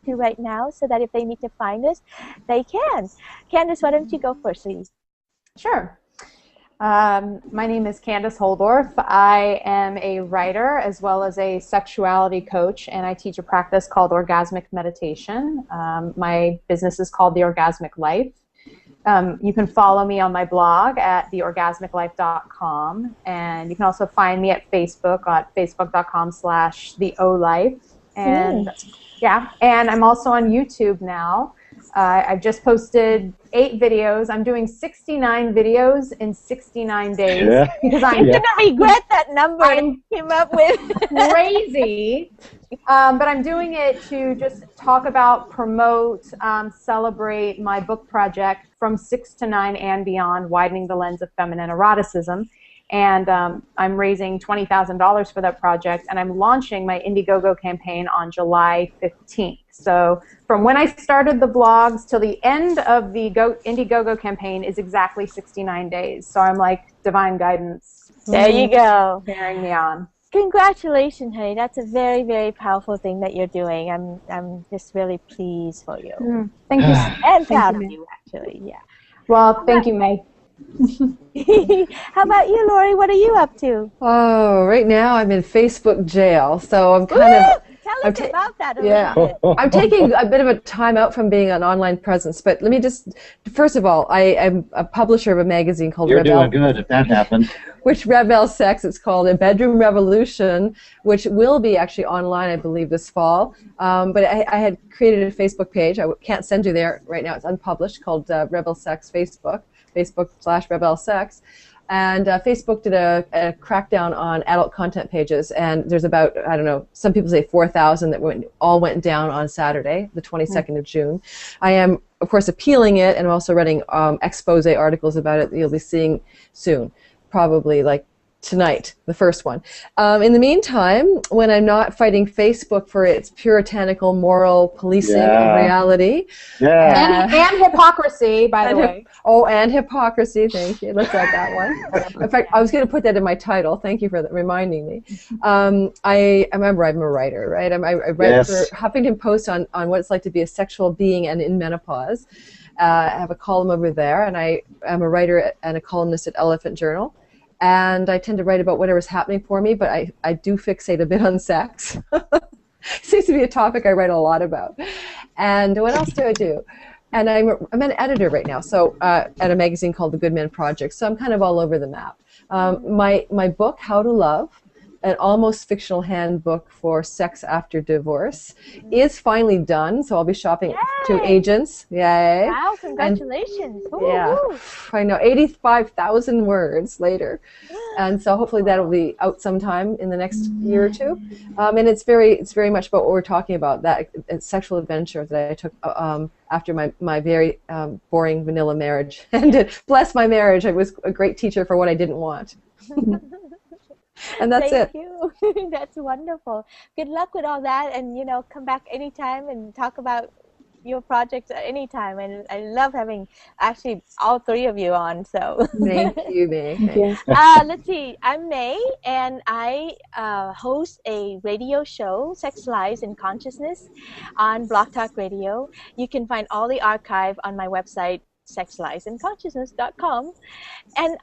to right now, so that if they need to find us, they can. Candace, why don't you go first, please? Sure. My name is Candace Holdorf. I am a writer as well as a sexuality coach, and I teach a practice called orgasmic meditation. My business is called The Orgasmic Life. You can follow me on my blog at theorgasmiclife.com, and you can also find me at Facebook at facebook.com/theolife. And and I'm also on YouTube now. I've just posted 8 videos. I'm doing 69 videos in 69 days because I'm going to regret that number I came up with. Crazy. But I'm doing it to just talk about, promote, celebrate my book project From 6 to 9 and Beyond, Widening the Lens of Feminine Eroticism. And I'm raising $20,000 for that project, and I'm launching my Indiegogo campaign on July 15th. So from when I started the blogs till the end of the Indiegogo campaign is exactly 69 days. So I'm like divine guidance. There you go. Carrying me on. Congratulations, honey. That's a very, very powerful thing that you're doing. I'm just really pleased for you. Thank you. And proud of you, actually. Yeah. Well, thank you, May. How about you, Lori? What are you up to? Oh, right now I'm in Facebook jail, so I'm kind of... Tell us about that a little bit. I'm taking a bit of a time out from being an online presence, but let me just, first of all, I'm a publisher of a magazine called You're doing good if that happens. Which Rebel Sex, it's called A Bedroom Revolution, which will be actually online, I believe, this fall. But I had created a Facebook page. I can't send you there right now. It's unpublished, called Rebel Sex Facebook, Facebook/Rebel Sex. And Facebook did a crackdown on adult content pages, and there's about, I don't know, some people say 4,000 that all went down on Saturday, the 22nd of June. I am, of course, appealing it, and I'm also writing expose articles about it that you'll be seeing soon, probably like tonight, the first one. In the meantime, when I'm not fighting Facebook for its puritanical moral policing of reality. And hypocrisy, by the way. Oh, and hypocrisy, thank you. Let's add that one. In fact, I was going to put that in my title. Thank you for reminding me. I remember I'm a writer, right? I write for Huffington Post on what it's like to be a sexual being and in menopause. I have a column over there, and I am a writer and a columnist at Elephant Journal. And I tend to write about whatever's happening for me, but I do fixate a bit on sex. Seems to be a topic I write a lot about. And what else do I do? And I'm an editor right now, so at a magazine called The Good Men Project. So I'm kind of all over the map. My book, How to Love, an almost fictional handbook for sex after divorce, is finally done. So I'll be shopping to agents. Yay! Wow! Congratulations! Yeah, I know, 85,000 words later, and so hopefully that'll be out sometime in the next year or two. And it's very much about what we're talking about, that sexual adventure that I took after my very boring vanilla marriage. And bless my marriage, it was a great teacher for what I didn't want. And that's Thank you. That's wonderful. Good luck with all that, and come back anytime and talk about your projects at any time. And I love having actually all 3 of you on. So thank you, May. Thank you. Let's see. I'm May, and I host a radio show, Sex, Lies, and Consciousness, on Blog Talk Radio. You can find all the archive on my website, sexliesandconsciousness.com, and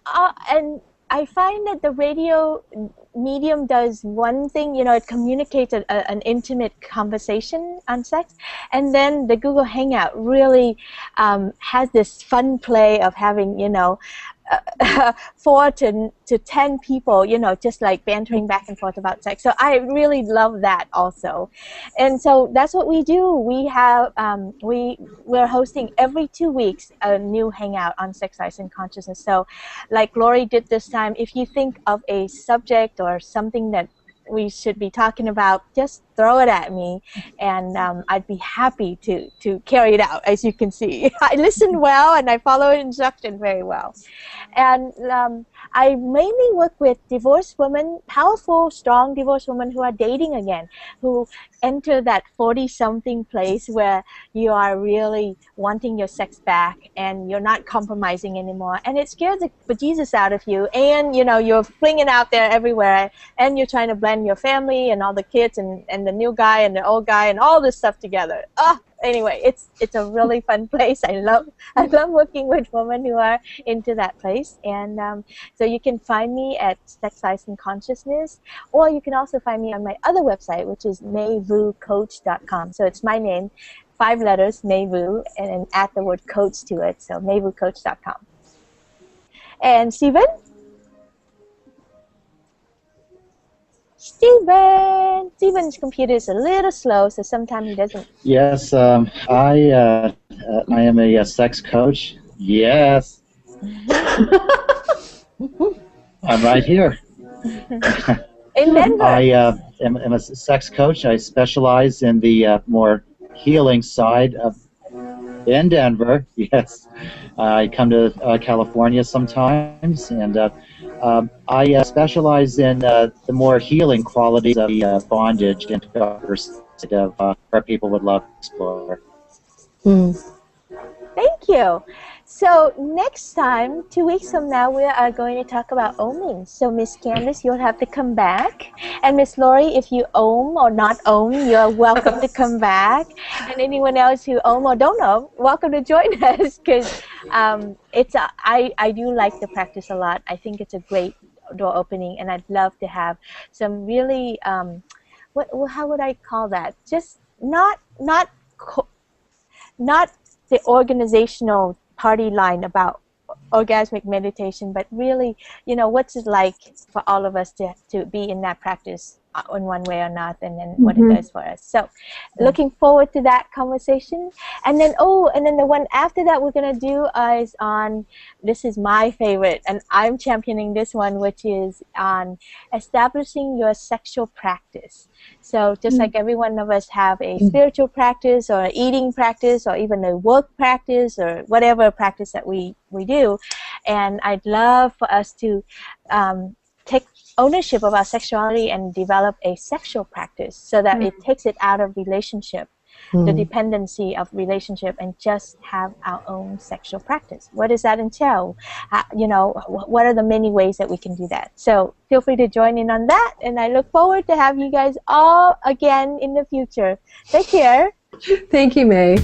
I find that the radio medium does one thing, it communicates an intimate conversation on sex, and then the Google Hangout really has this fun play of having, 4 to 10 people, just like bantering back and forth about sex. So I really love that also. And so that's what we do. We have, we're hosting every 2 weeks a new hangout on Sex, Lies, and Consciousness. So like Lori did this time, if you think of a subject or something that we should be talking about, just throw it at me, and I'd be happy to carry it out. As you can see, I listen well and I follow instruction very well. And I mainly work with divorced women, powerful, strong divorced women who are dating again, who enter that 40-something place where you are really wanting your sex back and you're not compromising anymore. And it scares the bejesus out of you. And, you're flinging out there everywhere. And you're trying to blend your family and all the kids and the new guy and the old guy and all this stuff together. Anyway, it's a really fun place. I love working with women who are into that place. And so you can find me at Sex, Lies, and Consciousness, or you can also find me on my other website, which is mayvucoach.com. So it's my name, 5 letters, Mayvu, and then add the word coach to it. So mayvucoach.com. And Steven's computer is a little slow, so sometimes he doesn't. Yes, I am a sex coach. Yes. I'm right here. In Denver. I am a sex coach. I specialize in the more healing side in Denver. Yes. I come to California sometimes, and I specialize in the more healing qualities of the bondage and where people would love to explore. Thank you. So next time, 2 weeks from now, we are going to talk about oming. So Miss Candace, you'll have to come back. And Miss Lori, if you ohm or not ohm, you're welcome to come back. And anyone else who ohm or don't ohm, welcome to join us, because I do like the practice a lot. I think it's a great door opening, and I'd love to have some really, how would I call that? Just not the organizational party line about orgasmic meditation, but really, what's it like for all of us to be in that practice in one way or not, and then what it does for us. So looking forward to that conversation. And then the one after that we're going to do is on, this is my favorite, and I'm championing this one, which is on establishing your sexual practice. So just like every one of us have a spiritual practice or an eating practice or even a work practice or whatever practice that we do, and I'd love for us to take ownership of our sexuality and develop a sexual practice so that it takes it out of relationship, the dependency of relationship, and just have our own sexual practice. What does that entail? What are the many ways that we can do that? So feel free to join in on that, and I look forward to have you guys all again in the future. Take care. Thank you, May.